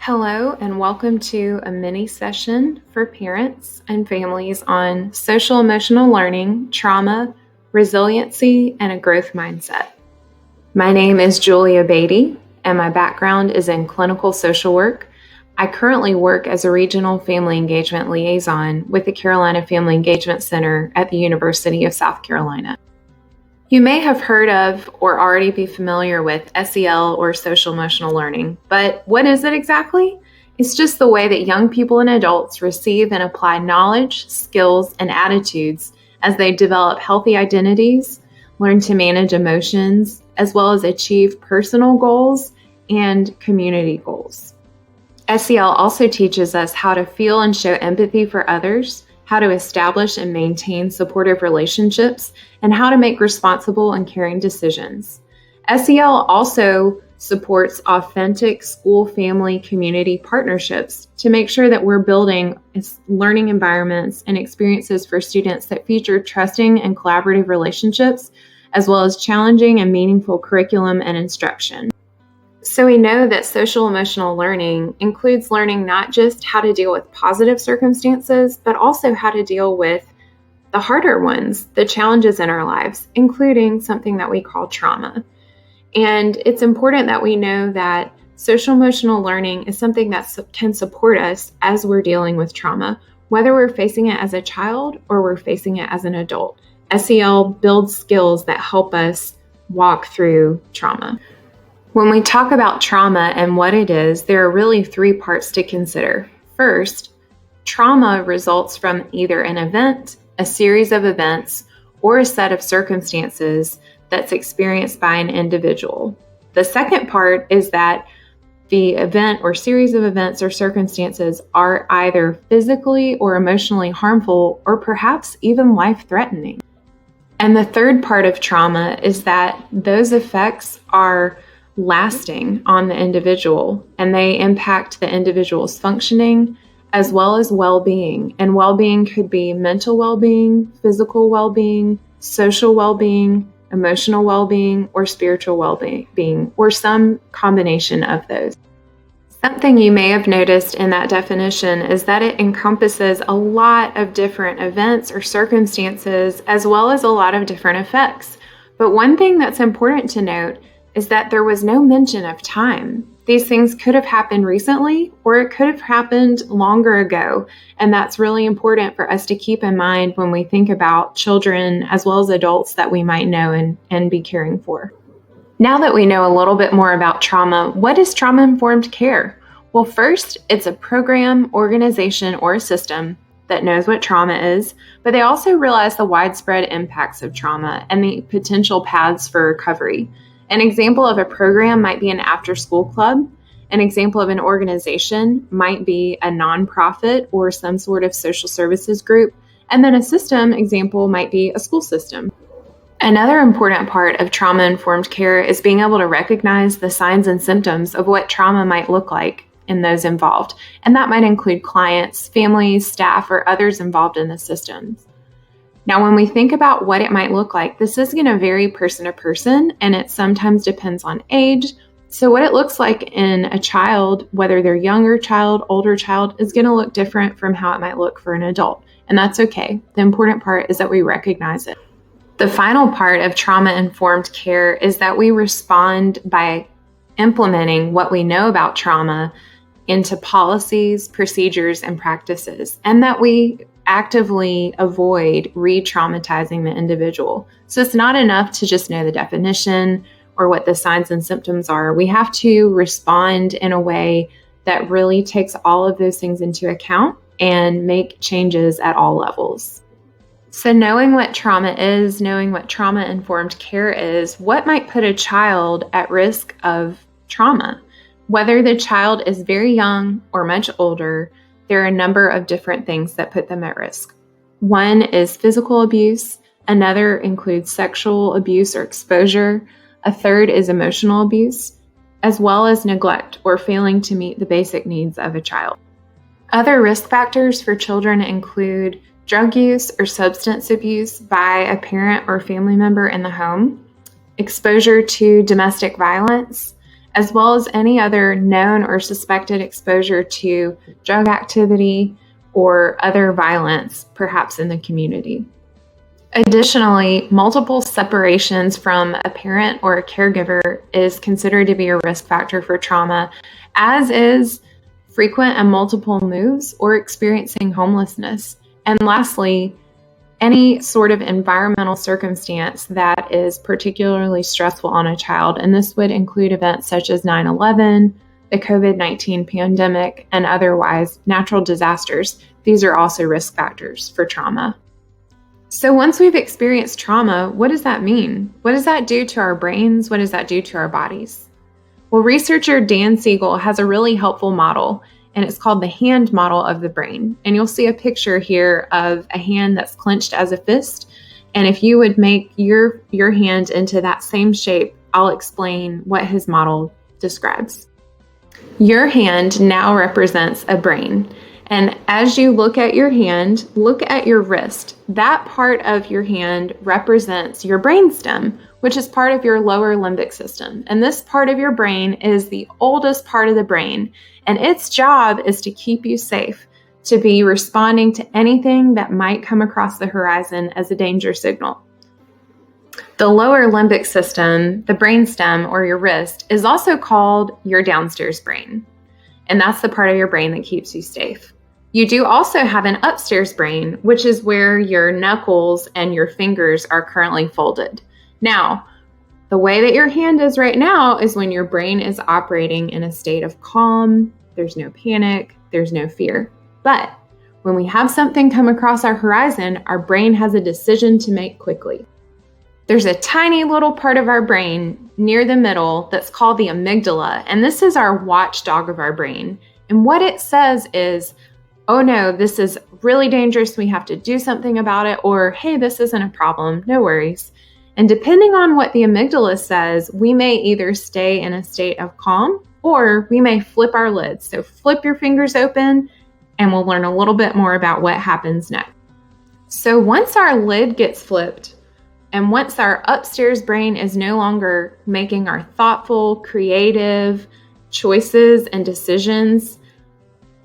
Hello, and welcome to a mini session for parents and families on social emotional learning, trauma, resiliency, and a growth mindset. My name is Julia Beatty, and my background is in clinical social work. I currently work as a regional family engagement liaison with the Carolina Family Engagement Center at the University of South Carolina. You may have heard of or already be familiar with SEL or social emotional learning, but what is it exactly? It's just the way that young people and adults receive and apply knowledge, skills, and attitudes as they develop healthy identities, learn to manage emotions, as well as achieve personal goals and community goals. SEL also teaches us how to feel and show empathy for others, how to establish and maintain supportive relationships, and how to make responsible and caring decisions. SEL also supports authentic school, family, community partnerships to make sure that we're building learning environments and experiences for students that feature trusting and collaborative relationships, as well as challenging and meaningful curriculum and instruction. So we know that social emotional learning includes learning not just how to deal with positive circumstances, but also how to deal with the harder ones, the challenges in our lives, including something that we call trauma. And it's important that we know that social emotional learning is something that can support us as we're dealing with trauma, whether we're facing it as a child or we're facing it as an adult. SEL builds skills that help us walk through trauma. When we talk about trauma and what it is, there are really three parts to consider. First, trauma results from either an event, a series of events, or a set of circumstances that's experienced by an individual. The second part is that the event or series of events or circumstances are either physically or emotionally harmful or perhaps even life-threatening. And the third part of trauma is that those effects are lasting on the individual, and they impact the individual's functioning as well as well-being. And well-being could be mental well-being, physical well-being, social well-being, emotional well-being, or spiritual well-being, or some combination of those. Something you may have noticed in that definition is that it encompasses a lot of different events or circumstances, as well as a lot of different effects. But one thing that's important to note is that there was no mention of time. These things could have happened recently, or it could have happened longer ago. And that's really important for us to keep in mind when we think about children as well as adults that we might know and be caring for. Now that we know a little bit more about trauma, what is trauma-informed care? Well, first, it's a program, organization, or a system that knows what trauma is, but they also realize the widespread impacts of trauma and the potential paths for recovery. An example of a program might be an after-school club. An example of an organization might be a nonprofit or some sort of social services group. And then a system example might be a school system. Another important part of trauma-informed care is being able to recognize the signs and symptoms of what trauma might look like in those involved. And that might include clients, families, staff, or others involved in the systems. Now, when we think about what it might look like, this is going to vary person to person, and it sometimes depends on age. So what it looks like in a child, whether they're younger child, older child, is going to look different from how it might look for an adult. And that's okay. The important part is that we recognize it. The final part of trauma-informed care is that we respond by implementing what we know about trauma into policies, procedures, and practices, and that we actively avoid re-traumatizing the individual. So it's not enough to just know the definition or what the signs and symptoms are. We have to respond in a way that really takes all of those things into account and make changes at all levels. So knowing what trauma is, knowing what trauma-informed care is, what might put a child at risk of trauma? Whether the child is very young or much older, there are a number of different things that put them at risk. One is physical abuse. Another includes sexual abuse or exposure. A third is emotional abuse, as well as neglect or failing to meet the basic needs of a child. Other risk factors for children include drug use or substance abuse by a parent or family member in the home, exposure to domestic violence, as well as any other known or suspected exposure to drug activity or other violence, perhaps in the community. Additionally, multiple separations from a parent or a caregiver is considered to be a risk factor for trauma, as is frequent and multiple moves or experiencing homelessness. And lastly, any sort of environmental circumstance that is particularly stressful on a child. And this would include events such as 9/11, the COVID-19 pandemic, and otherwise natural disasters. These are also risk factors for trauma. So once we've experienced trauma, what does that mean? What does that do to our brains? What does that do to our bodies? Well, researcher Dan Siegel has a really helpful model, and it's called the hand model of the brain. And you'll see a picture here of a hand that's clenched as a fist. And if you would make your hand into that same shape, I'll explain what his model describes. Your hand now represents a brain. And as you look at your hand, look at your wrist. That part of your hand represents your brainstem, which is part of your lower limbic system. And this part of your brain is the oldest part of the brain. And its job is to keep you safe, to be responding to anything that might come across the horizon as a danger signal. The lower limbic system, the brainstem or your wrist, is also called your downstairs brain. And that's the part of your brain that keeps you safe. You do also have an upstairs brain, which is where your knuckles and your fingers are currently folded. Now, the way that your hand is right now is when your brain is operating in a state of calm, there's no panic, there's no fear. But when we have something come across our horizon, our brain has a decision to make quickly. There's a tiny little part of our brain near the middle that's called the amygdala, and this is our watchdog of our brain. And what it says is, oh no, this is really dangerous, we have to do something about it, or hey, this isn't a problem, no worries. And depending on what the amygdala says, we may either stay in a state of calm or we may flip our lids. So flip your fingers open and we'll learn a little bit more about what happens next. So once our lid gets flipped and once our upstairs brain is no longer making our thoughtful, creative choices and decisions,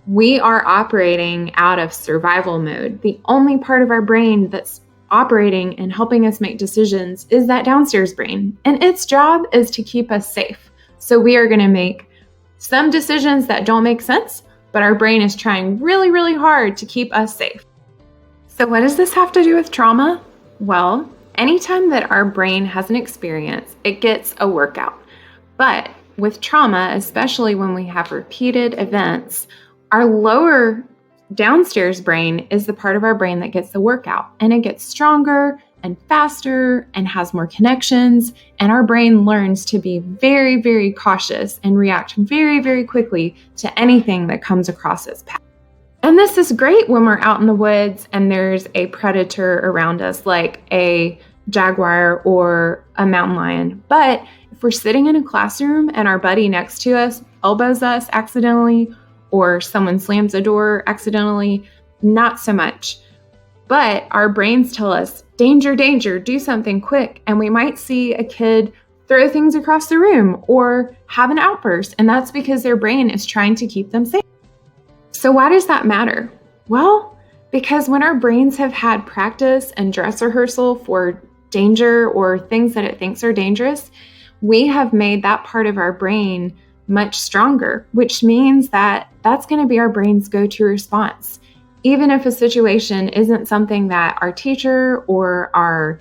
we are operating out of survival mode. The only part of our brain that's operating and helping us make decisions is that downstairs brain, and its job is to keep us safe. So we are going to make some decisions that don't make sense, but our brain is trying really, really hard to keep us safe. So what does this have to do with trauma? Well, anytime that our brain has an experience, it gets a workout. But with trauma, especially when we have repeated events, our lower downstairs brain is the part of our brain that gets the workout, and it gets stronger and faster and has more connections, and our brain learns to be very, very cautious and react very, very quickly to anything that comes across its path. And this is great when we're out in the woods and there's a predator around us, like a jaguar or a mountain lion. But if we're sitting in a classroom and our buddy next to us elbows us accidentally, or someone slams a door accidentally, not so much. But our brains tell us, danger, danger, do something quick. And we might see a kid throw things across the room or have an outburst. And that's because their brain is trying to keep them safe. So why does that matter? Well, because when our brains have had practice and dress rehearsal for danger or things that it thinks are dangerous, we have made that part of our brain much stronger, which means that that's going to be our brain's go-to response. Even if a situation isn't something that our teacher or our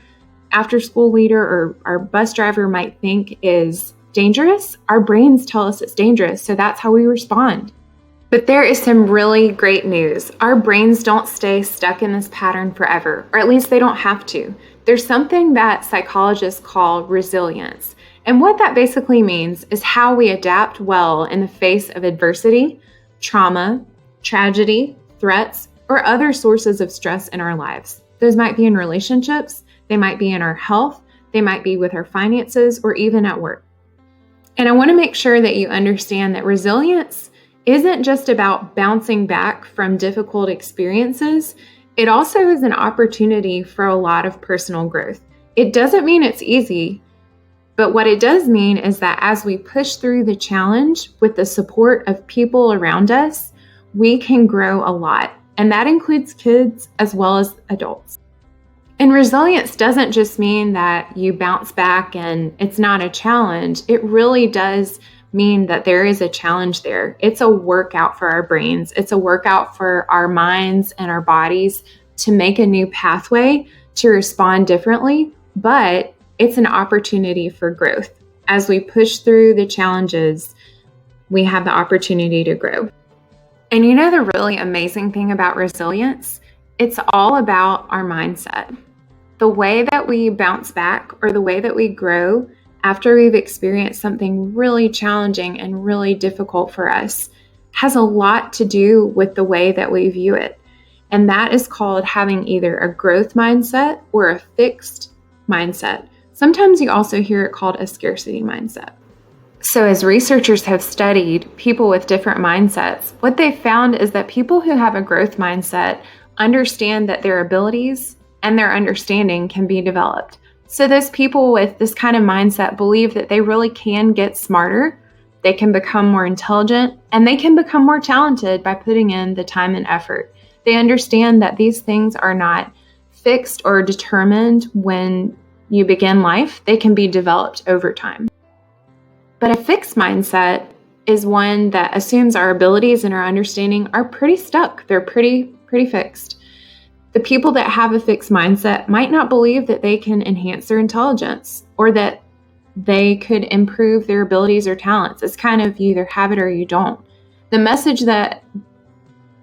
after-school leader or our bus driver might think is dangerous, our brains tell us it's dangerous, so that's how we respond. But there is some really great news. Our brains don't stay stuck in this pattern forever, or at least they don't have to. There's something that psychologists call resilience. And what that basically means is how we adapt well in the face of adversity, trauma, tragedy, threats, or other sources of stress in our lives. Those might be in relationships, they might be in our health, they might be with our finances, or even at work. And I want to make sure that you understand that resilience isn't just about bouncing back from difficult experiences. It also is an opportunity for a lot of personal growth. It doesn't mean it's easy, But what it does mean is that as we push through the challenge with the support of people around us, we can grow a lot. And that includes kids as well as adults. And resilience doesn't just mean that you bounce back and it's not a challenge. It really does mean that there is a challenge there. It's a workout for our brains. It's a workout for our minds and our bodies to make a new pathway to respond differently, but it's an opportunity for growth. As we push through the challenges, we have the opportunity to grow. And you know the really amazing thing about resilience? It's all about our mindset. The way that we bounce back or the way that we grow after we've experienced something really challenging and really difficult for us has a lot to do with the way that we view it. And that is called having either a growth mindset or a fixed mindset. Sometimes you also hear it called a scarcity mindset. So as researchers have studied people with different mindsets, what they found is that people who have a growth mindset understand that their abilities and their understanding can be developed. So those people with this kind of mindset believe that they really can get smarter, they can become more intelligent, and they can become more talented by putting in the time and effort. They understand that these things are not fixed or determined when you begin life. They can be developed over time. But a fixed mindset is one that assumes our abilities and our understanding are pretty stuck. They're pretty fixed. The people that have a fixed mindset might not believe that they can enhance their intelligence or that they could improve their abilities or talents. It's kind of you either have it or you don't. The message that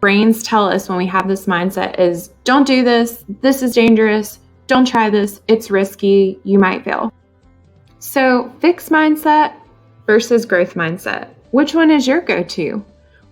brains tell us when we have this mindset is, don't do this, this is dangerous, don't try this, it's risky, you might fail. So fixed mindset versus growth mindset. Which one is your go-to?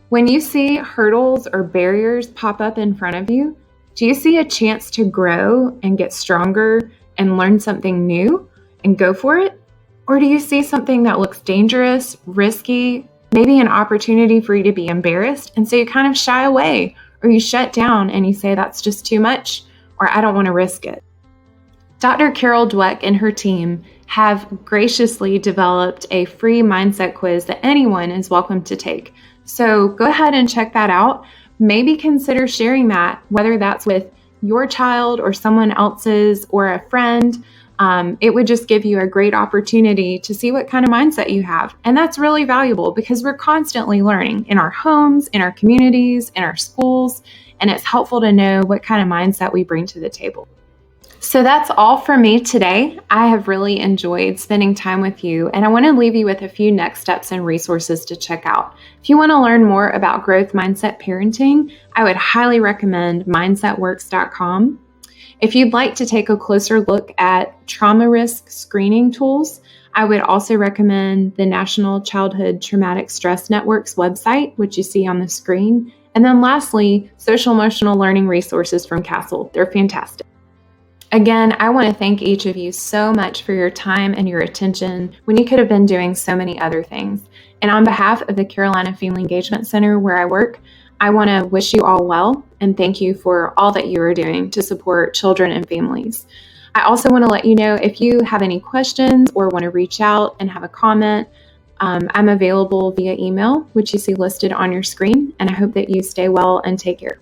When you see hurdles or barriers pop up in front of you, do you see a chance to grow and get stronger and learn something new and go for it? Or do you see something that looks dangerous, risky, maybe an opportunity for you to be embarrassed, and so you kind of shy away or you shut down and you say that's just too much or I don't want to risk it? Dr. Carol Dweck and her team have graciously developed a free mindset quiz that anyone is welcome to take. So go ahead and check that out. Maybe consider sharing that, whether that's with your child or someone else's or a friend. It would just give you a great opportunity to see what kind of mindset you have. And that's really valuable because we're constantly learning in our homes, in our communities, in our schools, and it's helpful to know what kind of mindset we bring to the table. So that's all for me today. I have really enjoyed spending time with you, and I want to leave you with a few next steps and resources to check out. If you want to learn more about growth mindset parenting, I would highly recommend mindsetworks.com. If you'd like to take a closer look at trauma risk screening tools, I would also recommend the National Childhood Traumatic Stress Network's website, which you see on the screen. And then lastly, social emotional learning resources from Castle. They're fantastic. Again, I want to thank each of you so much for your time and your attention when you could have been doing so many other things. And on behalf of the Carolina Family Engagement Center where I work, I want to wish you all well and thank you for all that you are doing to support children and families. I also want to let you know if you have any questions or want to reach out and have a comment, I'm available via email, which you see listed on your screen. And I hope that you stay well and take care.